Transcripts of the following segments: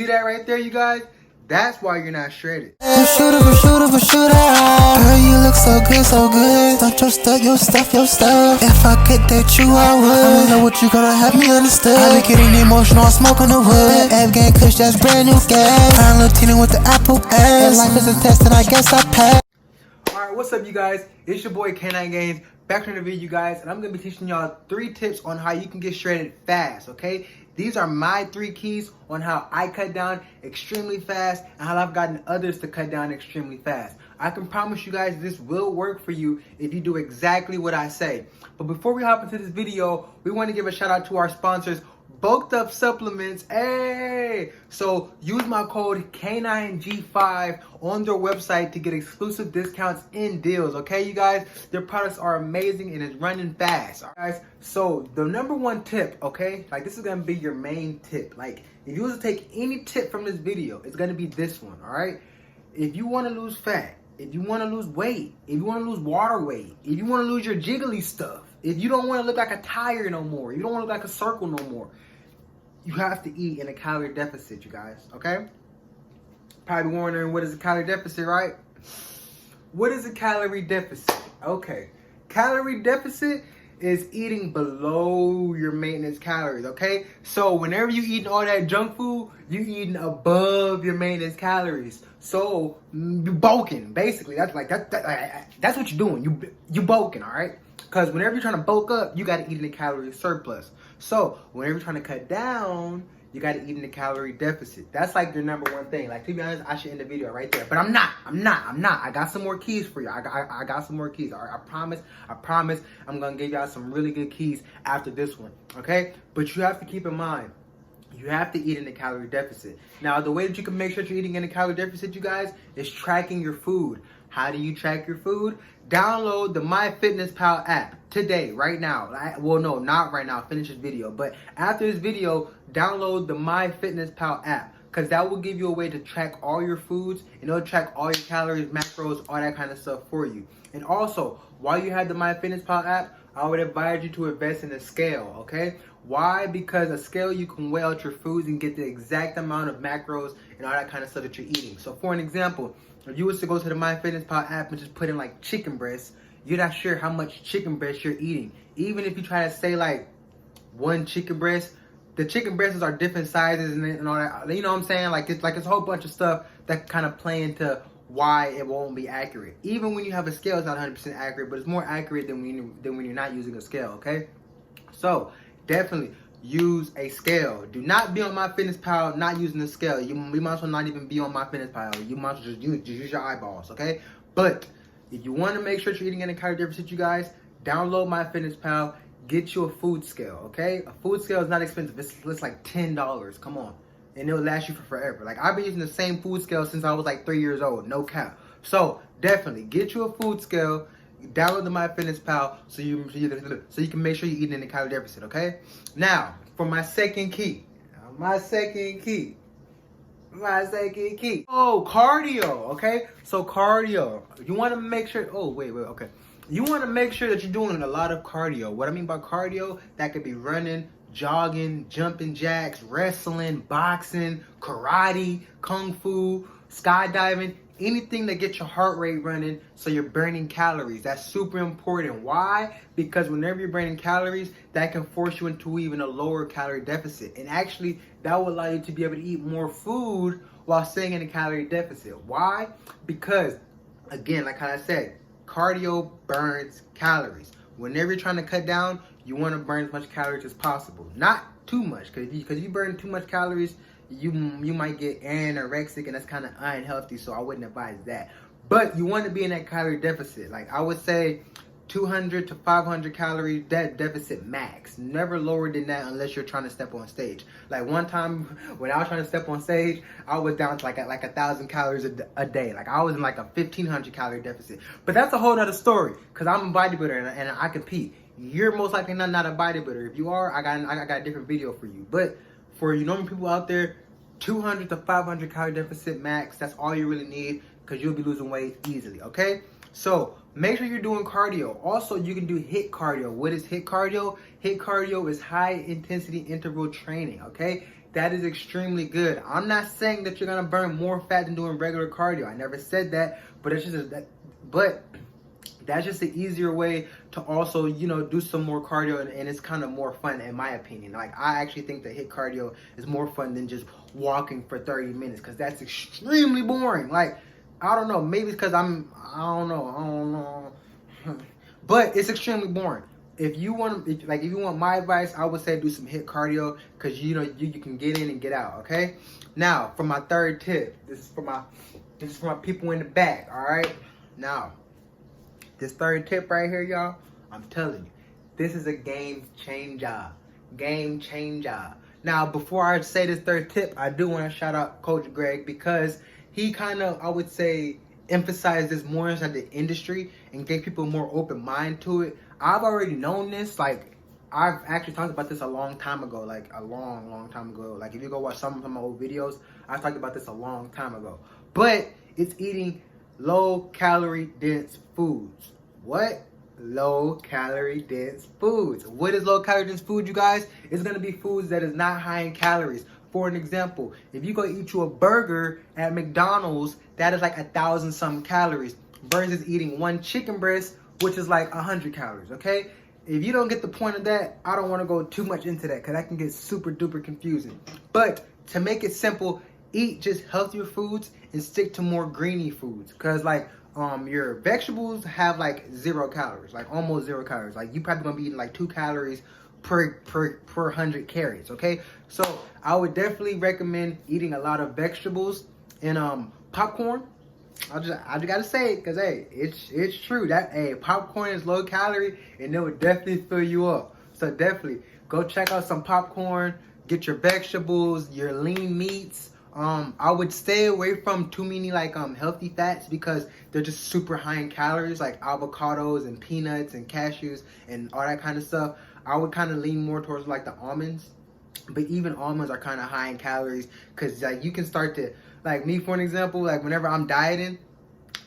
See that right there, you guys? That's why you're not shredded. Shooter. Girl, you look so good. Don't your stuff. If I could date you, I would. I'ma know what you gonna have me understood. I be getting emotional, I'm smoking the wood. Afghan Kush, that's brand new gas. I'm Latino with the apple ass. Life is a test and I guess I passed. Alright, what's up, you guys? It's your boy K9 Games, back in the video, you guys, and I'm gonna be teaching y'all 3 tips on how you can get shredded fast, okay? These are my 3 keys on how I cut down extremely fast and how I've gotten others to cut down extremely fast. I can promise you guys this will work for you if you do exactly what I say. But before we hop into this video, we want to give a shout out to our sponsors, Bulked Up Supplements. Hey! So use my code K9G5 on their website to get exclusive discounts and deals, okay, you guys? Their products are amazing and it's running fast, all right, guys? So the number 1 tip, okay, like this is gonna be your main tip. Like if you was to take any tip from this video, it's gonna be this one, all right? If you want to lose fat, if you want to lose weight, if you want to lose water weight, if you want to lose your jiggly stuff, if you don't want to look like a tire no more, you don't want to look like a circle no more, you have to eat in a calorie deficit, you guys, okay? Probably wondering, what is a calorie deficit, right? What is a calorie deficit? Okay, calorie deficit is eating below your maintenance calories, okay? So whenever you eating all that junk food, you eating above your maintenance calories. So you bulking, basically. That's what you're doing. You bulking, all right? Because whenever you're trying to bulk up, you got to eat in a calorie surplus. So whenever you're trying to cut down, you got to eat in a calorie deficit. That's like your number 1 thing. Like, to be honest, I should end the video right there. But I'm not. I got some more keys for you. I got some more keys. I promise. I'm going to give y'all some really good keys after this one. Okay? But you have to keep in mind, you have to eat in a calorie deficit. Now, the way that you can make sure you're eating in a calorie deficit, you guys, is tracking your food. How do you track your food? Download the MyFitnessPal app today, right now. Well, no, not right now. Finish this video. But after this video, download the MyFitnessPal app, because that will give you a way to track all your foods, and it'll track all your calories, macros, all that kind of stuff for you. And also, while you have the MyFitnessPal app, I would advise you to invest in a scale, okay? Why? Because a scale, you can weigh out your foods and get the exact amount of macros and all that kind of stuff that you're eating. So for an example, if you was to go to the MyFitnessPal app and just put in like chicken breast, you're not sure how much chicken breast you're eating. Even if you try to say like 1 chicken breast, the chicken breasts are different sizes and all that. You know what I'm saying? Like it's a whole bunch of stuff that kind of play into why it won't be accurate. Even when you have a scale, it's not 100% accurate, but it's more accurate than when you're not using a scale, okay? So definitely use a scale. Do not be on MyFitnessPal not using the scale. You might as well not even be on MyFitnessPal. You might as well just use your eyeballs, okay? But if you want to make sure you're eating in a calorie deficit, you guys, download MyFitnessPal. Get you a food scale, okay? A food scale is not expensive. It's like $10. Come on. And it'll last you for forever. Like, I've been using the same food scale since I was like 3 years old. No cap. So definitely get you a food scale. Download the MyFitnessPal so you can make sure you're eating in a calorie deficit, okay? Now, for my second key. Oh, cardio, okay? So cardio. You want to make sure, okay. You want to make sure that you're doing a lot of cardio. What I mean by cardio, that could be running, jogging, jumping jacks, wrestling, boxing, karate, kung fu, skydiving, anything that gets your heart rate running so you're burning calories. That's super important. Why? Because whenever you're burning calories, that can force you into even a lower calorie deficit. And actually, that will allow you to be able to eat more food while staying in a calorie deficit. Why? Because, again, like I said, cardio burns calories. Whenever you're trying to cut down, you want to burn as much calories as possible. Not too much, because if you burn too much calories, you might get anorexic, and that's kind of unhealthy, so I wouldn't advise that. But you want to be in that calorie deficit. Like, I would say 200 to 500 calorie deficit max. Never lower than that unless you're trying to step on stage. Like, one time when I was trying to step on stage, I was down to like 1,000 calories a day. Like, I was in like a 1,500 calorie deficit. But that's a whole nother story, because I'm a bodybuilder and I compete. You're most likely not a bodybuilder. If you are, I got a different video for you. But for you normal people out there, 200 to 500 calorie deficit max, that's all you really need, because you'll be losing weight easily, okay? So make sure you're doing cardio. Also, you can do HIIT cardio. What is HIIT cardio? HIIT cardio is high intensity interval training, okay? that is extremely good. I'm not saying that you're gonna burn more fat than doing regular cardio. I never said that, but it's just that's just an easier way to also, you know, do some more cardio, and it's kind of more fun in my opinion. Like, I actually think that HIIT cardio is more fun than just walking for 30 minutes, because that's extremely boring. Like, I don't know, maybe it's because I don't know. But it's extremely boring. If you want my advice, I would say do some HIIT cardio, because you know you can get in and get out. Okay. Now for my third tip, this is for my people in the back. All right. Now, this third tip right here, y'all, I'm telling you, this is a game changer. Game changer. Now, before I say this third tip, I do want to shout out Coach Greg, because he kind of, I would say, emphasized this more inside the industry and gave people a more open mind to it. I've already known this. Like, I've actually talked about this a long time ago, like a long time ago. Like, if you go watch some of my old videos, I talked about this a long time ago. But it's eating low calorie dense foods. What? Low calorie dense foods. What is low calorie dense food, you guys? It's gonna be foods that is not high in calories. For an example, if you go eat you a burger at McDonald's, that is like 1,000 some calories, versus eating one chicken breast, which is like 100 calories. Okay, if you don't get the point of that, I don't want to go too much into that, because that can get super duper confusing. But to make it simple, eat just healthier foods and stick to more greeny foods, because like your vegetables have like 0 calories, like almost 0 calories. Like, you probably gonna be eating like 2 calories per 100 carries. Okay, so I would definitely recommend eating a lot of vegetables and popcorn. I just gotta say it, because hey, it's true that popcorn is low calorie and it would definitely fill you up. So definitely go check out some popcorn, get your vegetables, your lean meats. I would stay away from too many like healthy fats, because they're just super high in calories, like avocados and peanuts and cashews and all that kind of stuff. I would kind of lean more towards like the almonds, but even almonds are kind of high in calories, because like you can start to, like me for an example, like whenever I'm dieting,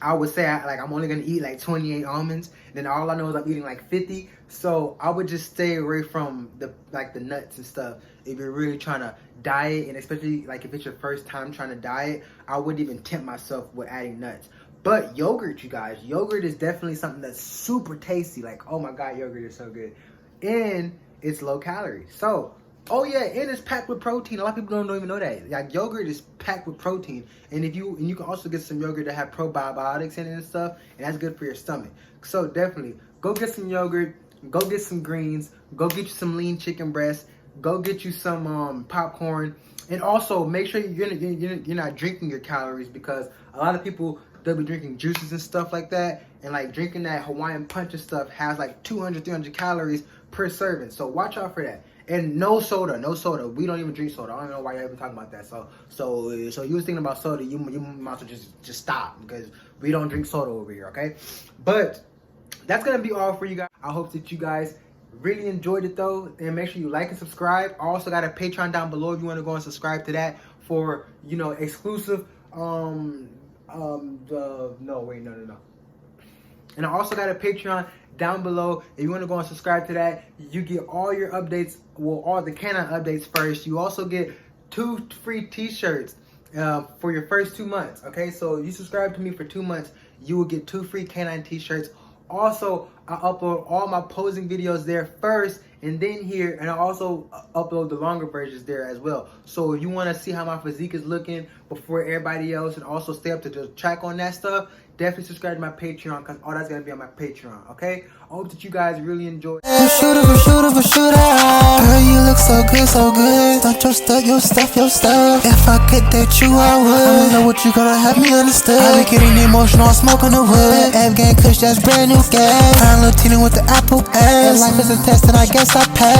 I would say I'm only gonna eat like 28 almonds, then all I know is I'm eating like 50. So I would just stay away from the nuts and stuff if you're really trying to diet, and especially like if it's your first time trying to diet. I wouldn't even tempt myself with adding nuts. But yogurt, you guys, yogurt is definitely something that's super tasty. Like, oh my god, yogurt is so good, and it's low calorie. So, oh yeah, and it's packed with protein. A lot of people don't even know that. Like, yogurt is packed with protein, and you can also get some yogurt that have probiotics in it and stuff, and that's good for your stomach. So definitely go get some yogurt, go get some greens, go get you some lean chicken breast, go get you some popcorn, and also make sure you're not drinking your calories, because a lot of people, they'll be drinking juices and stuff like that, and like drinking that Hawaiian punch and stuff has like 200-300 calories per serving. So watch out for that. And no soda. We don't even drink soda. I don't know why you're even talking about that. So you was thinking about soda, you might as well just stop, because we don't drink soda over here, okay? But that's gonna be all for you guys. I hope that you guys really enjoyed it though, and make sure you like and subscribe. I also got a Patreon down below if you want to go and subscribe to that for, you know, exclusive no. And I also got a Patreon down below. If you want to go and subscribe to that, you get all your updates, well, all the canine updates first. You also get 2 free t-shirts for your first 2 months. Okay, so you subscribe to me for 2 months, you will get 2 free canine t-shirts. Also, I upload all my posing videos there first, and then here, and I also upload the longer versions there as well. So if you want to see how my physique is looking before everybody else, and also stay up to the track on that stuff, definitely subscribe to my Patreon, because all that's going to be on my Patreon, okay? I hope that you guys really enjoy. Shooter. Girl, you look so good. Don't your stuff. If I could date you, I would. I wanna know what you gonna have me understood. I be getting emotional, I'm smoking the wood. Afghan Kush, that's brand new gas. I'm Latino with the apple ass. And life is a test, and I guess I passed.